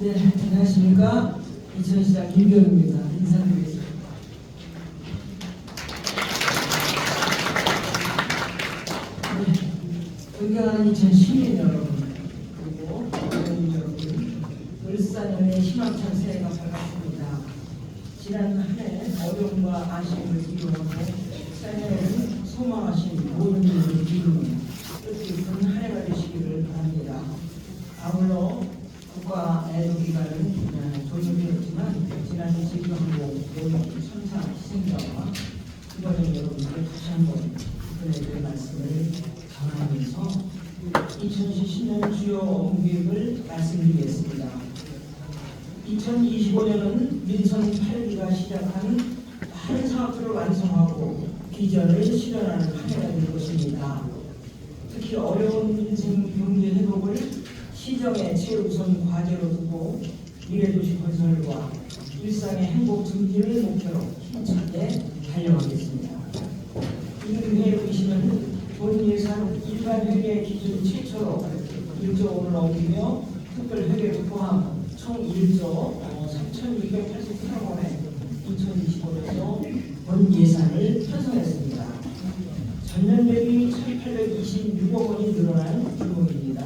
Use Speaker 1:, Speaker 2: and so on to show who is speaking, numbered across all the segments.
Speaker 1: 네, 안녕하십니까. 이천시장 김병입니다. 인사드리겠습니다. 네, 존경하는 이천 시민 여러분, 그리고 국민 여러분, 울산의 희망찬 새해가 밝았습니다. 지난 한 해 어려움과 아쉬움을 이루어서 새해에는 소망하신 모든 일을 이루는 뜻깊은 한 해가 되시기를 바랍니다. 아울러 국가 애도기간은 조정되었지만 지난 지구항공 모든 천사 희생자와 이번에 여러분께 다시 한번 그들의 말씀을 전하면서 2010년 주요 업무계획을 말씀드리겠습니다. 2025년은 민선 8기가 시작하는 많은 사업들을 완성하고 비전을 실현하는 한 해가 될 것입니다. 특히 어려운 민생 경제 회복을 시정의 최우선 과제로 두고 미래도시 건설과 일상의 행복 증진을 목표로 힘차게 달려가겠습니다. 임금회에 보시면 본 예산 일반 회계 기준 최초로 1조 원을 넘기며 특별 회계를 포함 총 1조 3,288억 원의 2025년도 본 예산을 편성했습니다. 전년 대비 1,826억 원이 늘어난 규모입니다.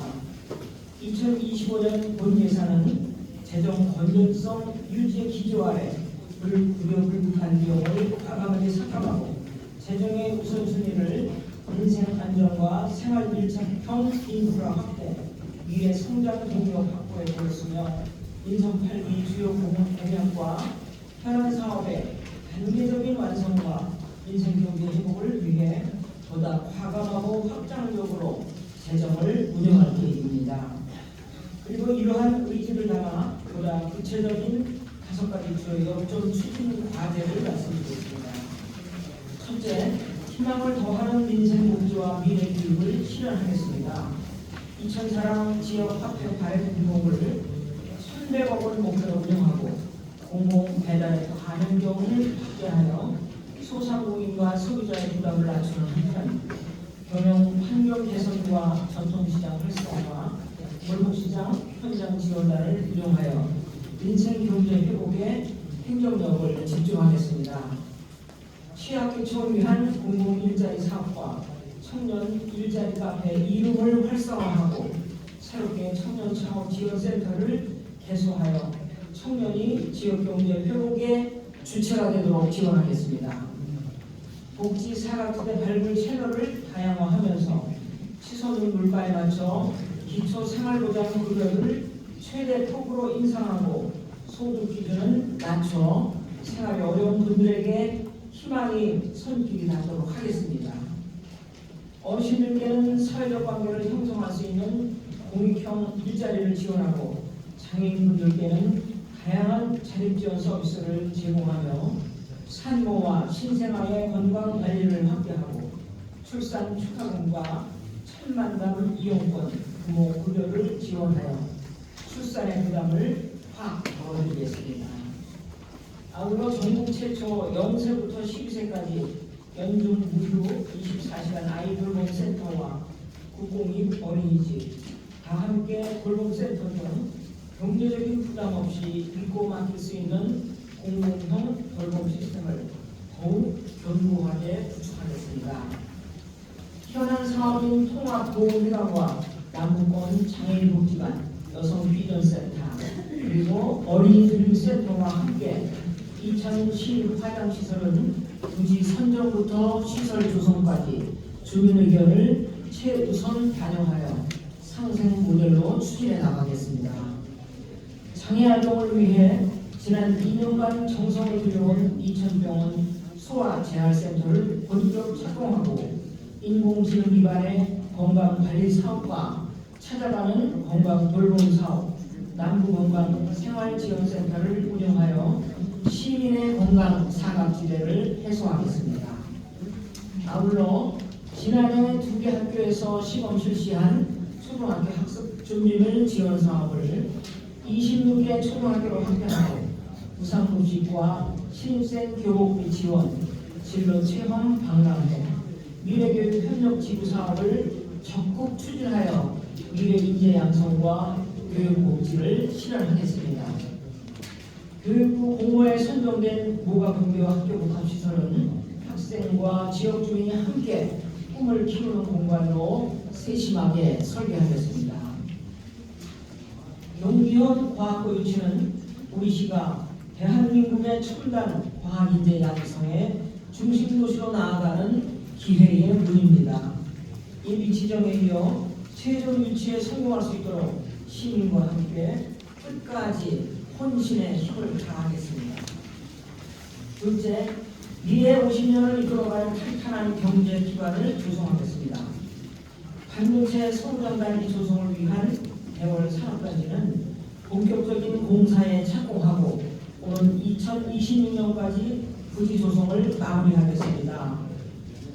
Speaker 1: 2025년 본 예산은 재정 건전성 유지의 기조 아래 불가피한 비용을 과감하게 삭감하고 재정의 우선순위를 인생 안정과 생활 밀착형 인프라 확대, 미래 성장 동력 확보에 두었으며 인선 8기 주요 공약과 현안 사업의 단계적인 완성과 인생 경제 회복을 위해 보다 과감하고 확장적으로 재정을 운영할 계획입니다. 그리고 이러한 의지를 담아 보다 구체적인 5가지 주요 역점 추진 과제를 말씀드리겠습니다. 첫째, 희망을 더하는 민생 복지와 미래 교육을 실현하겠습니다. 이천사랑 지역 화폐 발행 규모를 1,100억 원 목표로 운영하고 공공 배달의 가맹점을 확대하여 소상공인과 소비자의 부담을 낮추는 한편 경영 환경 개선과 전통시장 활성화, 골목시장 현장 지원단을 운영하여 민생 경제 회복에 행정력을 집중하겠습니다. 취약계층을 위한 공공 일자리 사업과 청년 일자리 카페 이름을 활성화하고 새롭게 청년 창업 지원센터를 개소하여 청년이 지역 경제 회복의 주체가 되도록 지원하겠습니다. 복지 사각지대 발굴 채널을 다양화하면서 치솟는 물가에 맞춰 기초 생활보장 급여를 최대 폭으로 인상하고 소득 기준은 낮춰 생활이 어려운 분들에게 희망이 손길이 닿도록 하겠습니다. 어르신들께는 사회적 관계를 형성할 수 있는 공익형 일자리를 지원하고 장애인분들께는 다양한 자립지원 서비스를 제공하며 산모와 신생아의 건강 관리를 확대하고 출산 축하금과 천만담 이용권, 부모 급여를 지원하여 출산의 부담을 확 덜어드리겠습니다. 아울러 전국 최초 0세부터 12세까지 연중 무휴 24시간 아이 돌봄 센터와 국공립 어린이집, 다 함께 돌봄센터 등 경제적인 부담 없이 믿고 맡길 수 있는 공공형 돌봄 시스템을 더욱 견고하게 구축하겠습니다. 현안 사업인 통합보험회관과 남북권 장애인복지관, 여성비전센터, 그리고 어린이드림센터와 함께 이천 시화장시설은 부지 선정부터 시설 조성까지 주민 의견을 최우선 반영하여 상생 모델로 추진해 나가겠습니다. 장애활동을 위해 지난 2년간 정성을 들여온 이천병원 소아재활센터를 본격 착공하고 인공지능 기반의 건강관리 사업과 찾아가는 건강돌봄사업, 남부건강생활지원센터를 운영하여 시민의 건강 사각지대를 해소하겠습니다. 아울러 지난해 2개 학교에서 시범 실시한 초등학교 학습 준비물 지원 사업을 26개 초등학교로 확대하고 우상급식과 신입생 교복비 지원, 진로 체험 박람회, 미래교육 협력 지구 사업을 적극 추진하여 미래 인재 양성과 교육복지를 실현하겠습니다. 교육부 공모에 선정된 모가분교 학교 복합시설은 학생과 지역 주민이 함께 꿈을 키우는 공간으로 세심하게 설계하겠습니다. 용기현 과학고 유치는 우리 시가 대한민국의 첨단 과학인재 양성의 중심 도시로 나아가는 기회의 문입니다. 이 위치정에 이어 최종 유치에 성공할 수 있도록 시민과 함께 끝까지 혼신의 힘을 다하겠습니다. 둘째, 미래 50년을 이끌어갈 탄탄한 경제 기반을 조성하겠습니다. 반도체 성장단지 조성을 위한 대월 산업단지는 본격적인 공사에 착공하고 오는 2026년까지 부지 조성을 마무리하겠습니다.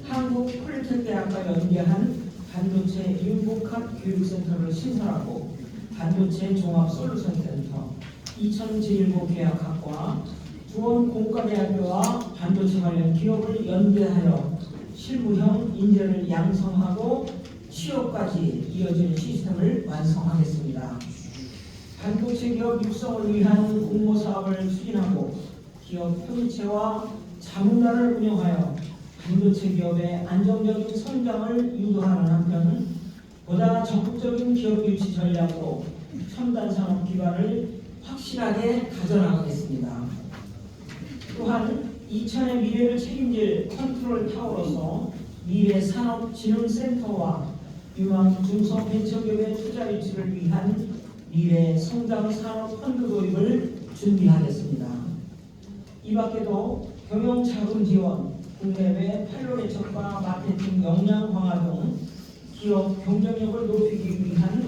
Speaker 1: 한국 폴리텍대학과 연계한 반도체 융복합 교육센터를 신설하고 반도체 종합솔루션센터, 이천제1고 계약학과, 주원공과대학교와 반도체 관련 기업을 연계하여 실무형 인재를 양성하고 취업까지 이어지는 시스템을 완성하겠습니다. 반도체 기업 육성을 위한 공모 사업을 추진하고 기업 협의체와 자문단을 운영하여 반도체 기업의 안정적인 성장을 유도하는 한편 보다 적극적인 기업 유치 전략으로 첨단 산업 기반을 확실하게 다져나가겠습니다. 또한 이천의 미래를 책임질 컨트롤 타워로서 미래산업진흥센터와 유망 중소벤처기업의 투자 유치를 위한 미래 성장 산업 펀드 도입을 준비하겠습니다. 이 밖에도 경영 자금 지원, 국내외 판로 개척과 마케팅 역량 강화 등 기업 경쟁력을 높이기 위한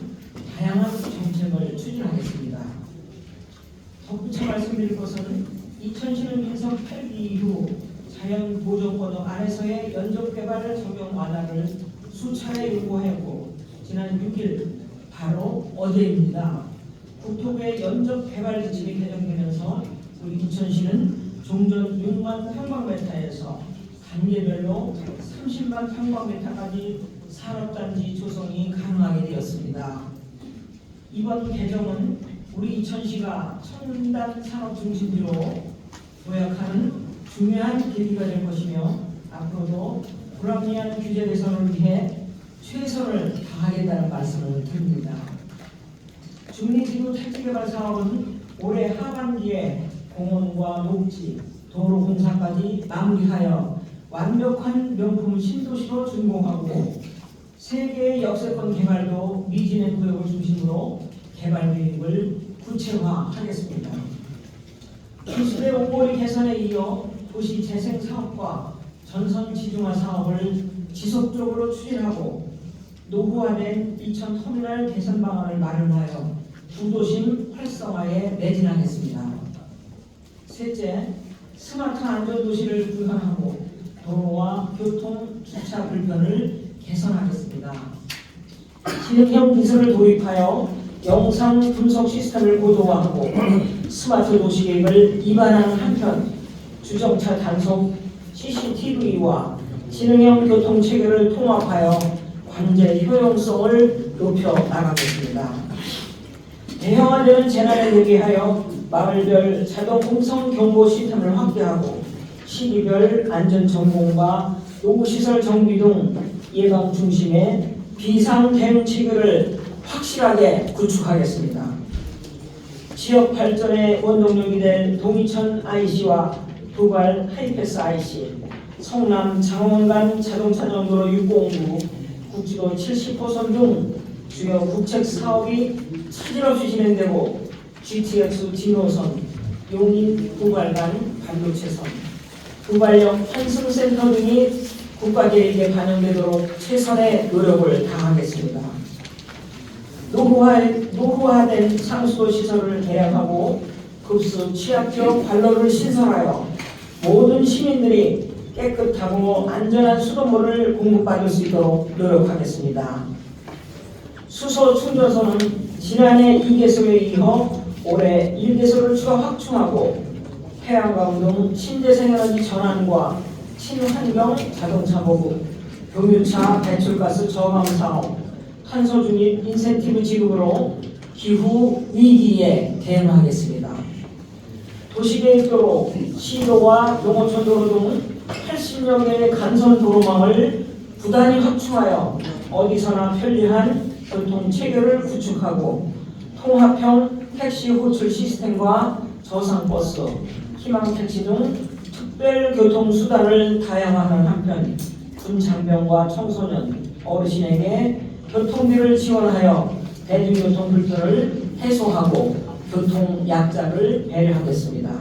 Speaker 1: 다양한 정책을 추진하겠습니다. 덧붙여 말씀드릴 것은 이천시는 민선 8기 이후 자연 보존권역 안에서의 연적 개발 적용 완화를 수차례 요구했고 지난 6일 바로 어제입니다. 국토부의 연적 개발 지침이 개정되면서 우리 이천시는 종전 6만 평방미터에서 단계별로 30만 평방미터까지 산업단지 조성이 가능하게 되었습니다. 이번 개정은 우리 이천시가 첨단 산업 중심지로 도약하는 중요한 계기가 될 것이며 앞으로도 불합리한 규제 개선을 위해 최선을 다하겠다는 말씀을 드립니다. 중리지구 택지개발 사업은 올해 하반기에 공원과 녹지, 도로 공사까지 마무리하여 완벽한 명품 신도시로 준공하고 세계의 역세권 개발도 미진의 구역을 중심으로 개발 계획을 구체화하겠습니다. 기술의 오거리 개선에 이어 도시 재생 사업과 전선 지중화 사업을 지속적으로 추진하고 노후화된 이천 터미널 개선 방안을 마련하여 구도심 활성화에 매진하겠습니다. 셋째, 스마트 안전도시를 구현하고 도로와 교통, 주차 불편을 개선하겠습니다. 지능형 기술을 도입하여 영상 분석 시스템을 고도화하고 스마트 도시 계획을 입안하는 한편 주정차 단속, CCTV와 지능형 교통 체계를 통합하여 관제 효용성을 높여 나가겠습니다. 대형화되는 재난에 대비하여 마을별 자동 공성 경보 시스템을 확대하고 시기별 안전 점검과 노후시설 정비 등 예방 중심의 비상 대응 체계를 확실하게 구축하겠습니다. 지역 발전의 원동력이 될 동이천 IC와 도발 하이패스 IC, 성남 장원간 자동차 연도로 609, 국지도 70호선 등 주요 국책 사업이 차질 없이 진행되고 GTX 진호선, 용인 도발간 반도체선, 도발역 환승센터 등이 국가계획에 반영되도록 최선의 노력을 다하겠습니다. 노후화된 상수도 시설을 개량하고 급수 취약지역 관로를 신설하여 모든 시민들이 깨끗하고 안전한 수돗물을 공급받을 수 있도록 노력하겠습니다. 수소 충전소는 지난해 2개소에 이어 올해 1개소를 추가 확충하고 태양광 등 신재생에너지 전환과 친환경 자동차 보급, 경유차 배출가스 저감 사업, 탄소 중립 인센티브 지급으로 기후 위기에 대응하겠습니다. 도시계획도로, 시도와 농어촌도로 등 80여 개의 간선 도로망을 부단히 확충하여 어디서나 편리한 교통 체계를 구축하고 통합형 택시 호출 시스템과 저상버스, 희망택시 등 특별교통수단을 다양화하는 한편 군장병과 청소년, 어르신에게 교통비를 지원하여 대중교통 불편을 해소하고 교통약자를 배려하겠습니다.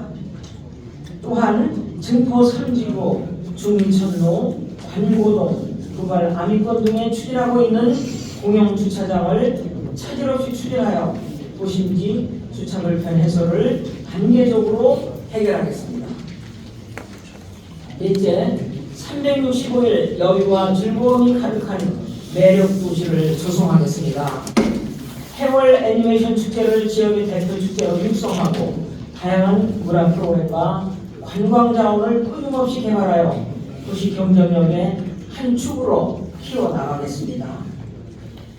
Speaker 1: 또한 증포 3지구, 중인천로, 관고동, 부발 아미권 등에 추진하고 있는 공영주차장을 차질 없이 추진하여 도심지 주차불편 해소를 단계적으로 해결하겠습니다. 넷째, 365일 여유와 즐거움이 가득한 매력 도시를 조성하겠습니다. 해월 애니메이션 축제를 지역의 대표 축제로 육성하고 다양한 문화 프로그램과 관광 자원을 끊임없이 개발하여 도시 경쟁력의 한 축으로 키워나가겠습니다.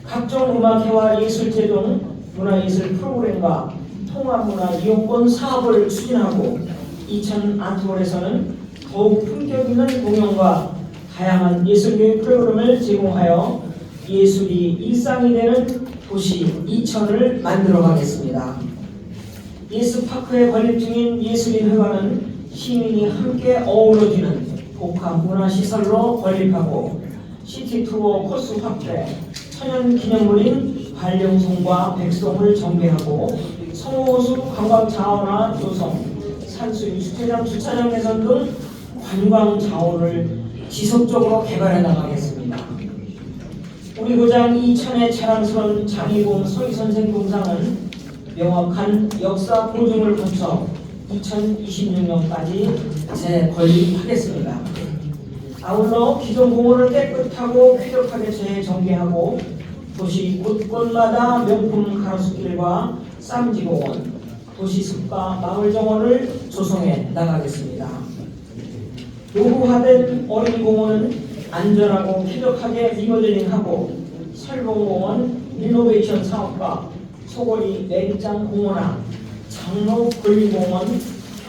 Speaker 1: 각종 음악회와 예술제 등 문화예술 프로그램과 통합문화 이용권 사업을 추진하고 이천 아트홀에서는 더욱 품격 있는 공연과 다양한 예술교육 프로그램을 제공하여 예술이 일상이 되는 도시 이천을 만들어가겠습니다. 예스파크에 건립 중인 예술인회관은 시민이 함께 어우러지는 복합문화시설로 건립하고 시티투어 코스 확대, 천연기념물인 관령송과 백송을 정비하고 성호수 관광자원화 조성, 산수 주차장 주차장 개선 등 관광 자원을 지속적으로 개발해 나가겠습니다. 우리 고장 이천의 자랑스러운 장희봉 서희선생 동상은 명확한 역사 보증을 거쳐 2026년까지 재건립하겠습니다. 아울러 기존 공원을 깨끗하고 쾌적하게 재정비하고 도시 곳곳마다 명품 가로수길과 쌈지공원, 도시숲과 마을정원을 조성해 나가겠습니다. 노후화된 어린이공원은 안전하고 쾌적하게 리모델링하고 설봉공원 리노베이션 사업과 소거리 내리장 공원화, 장로 근린공원,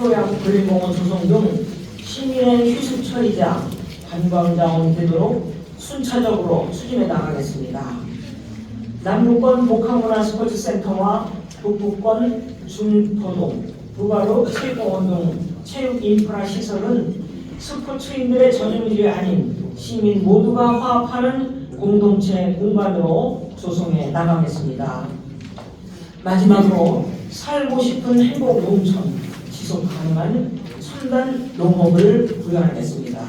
Speaker 1: 효양 근린공원 조성 등 시민의 휴식처이자 관광자원이 되도록 순차적으로 추진해 나가겠습니다. 남북권 복합문화 스포츠센터와 북부권 중포동, 부가로 체육공원 등 체육 인프라 시설은 스포츠인들의 전용일이 아닌 시민 모두가 화합하는 공동체 공간으로 조성해 나가겠습니다. 마지막으로 살고 싶은 행복 농촌, 지속 가능한 첨단 농업을 구현하겠습니다.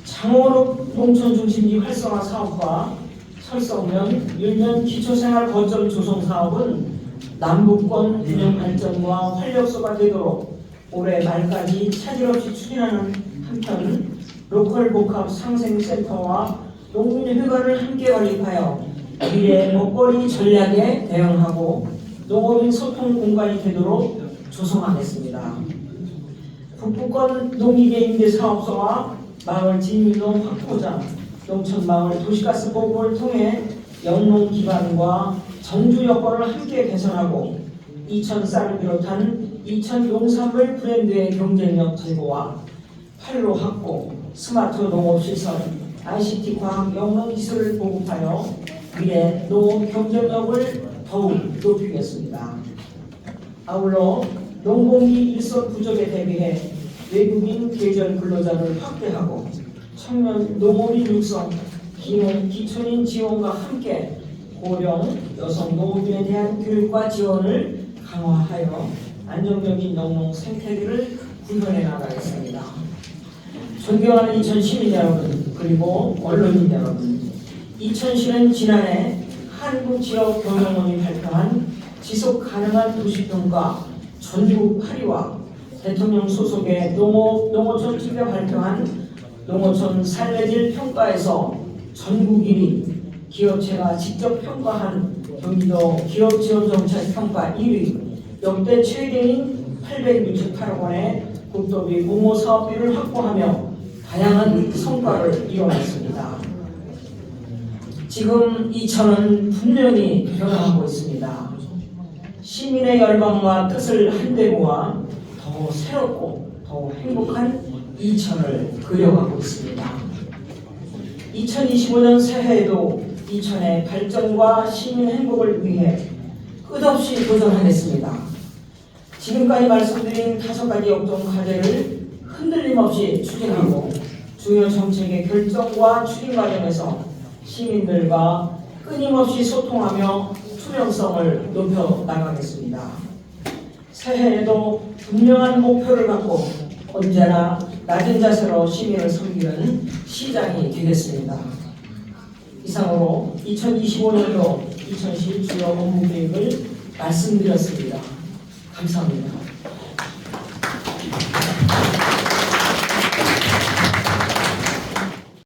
Speaker 1: 장원읍 농촌 중심지 활성화 사업과 설성면, 율면 기초생활 거점 조성 사업은 남북권 균형 발전과 활력소가 되도록 올해 말까지 차질 없이 추진하는 한편 로컬 복합 상생센터와 농민회관을 함께 건립하여 미래 먹거리 전략에 대응하고 농업인 소통 공간이 되도록 조성하겠습니다. 북부권 농기계 임대 사업소와 마을 진유동 확보장, 농촌마을 도시가스 보급을 통해 영농 기반과 정주 여건을 함께 개선하고 이천 쌀을 비롯한 이천 농산물 브랜드의 경쟁력 제고와 판로 확보, 스마트 농업시설, ICT 과학 영농 기술을 보급하여 미래 농업 경쟁력을 더욱 높이겠습니다. 아울러 농공기 일손 부족에 대비해 외국인 계절 근로자를 확대하고 청년 농업인 육성, 기촌인 지원과 함께 고령 여성 농업인에 대한 교육과 지원을 강화하여 안정적인 영농 생태계를 구현해 나가겠습니다. 존경하는 이천 시민 여러분, 그리고 언론인 여러분, 이천시는 지난해 한국지역경영원이 발표한 지속가능한 도시평가 전국 8위와 대통령 소속의 농어촌 측에 발표한 농어촌 삶의 평가에서 전국 1위, 기업체가 직접 평가한 경기도 기업지원정책 평가 1위, 역대 최대인 868억 원의 국도비 공모 사업비를 확보하며 다양한 성과를 이뤄냈습니다. 지금 이천은 분명히 변화하고 있습니다. 시민의 열망과 뜻을 한데 모아 더 새롭고 더 행복한 이천을 그려가고 있습니다. 2025년 새해에도 이천의 발전과 시민 행복을 위해 끝없이 도전하겠습니다. 지금까지 말씀드린 5가지 역동 과제를 흔들림 없이 추진하고 중요 정책의 결정과 추진 과정에서 시민들과 끊임없이 소통하며 투명성을 높여 나가겠습니다. 새해에도 분명한 목표를 갖고 언제나 낮은 자세로 시민을 섬기는 시장이 되겠습니다. 이상으로 2025년도 이천시 주요 업무 계획을 말씀드렸습니다. 감사합니다.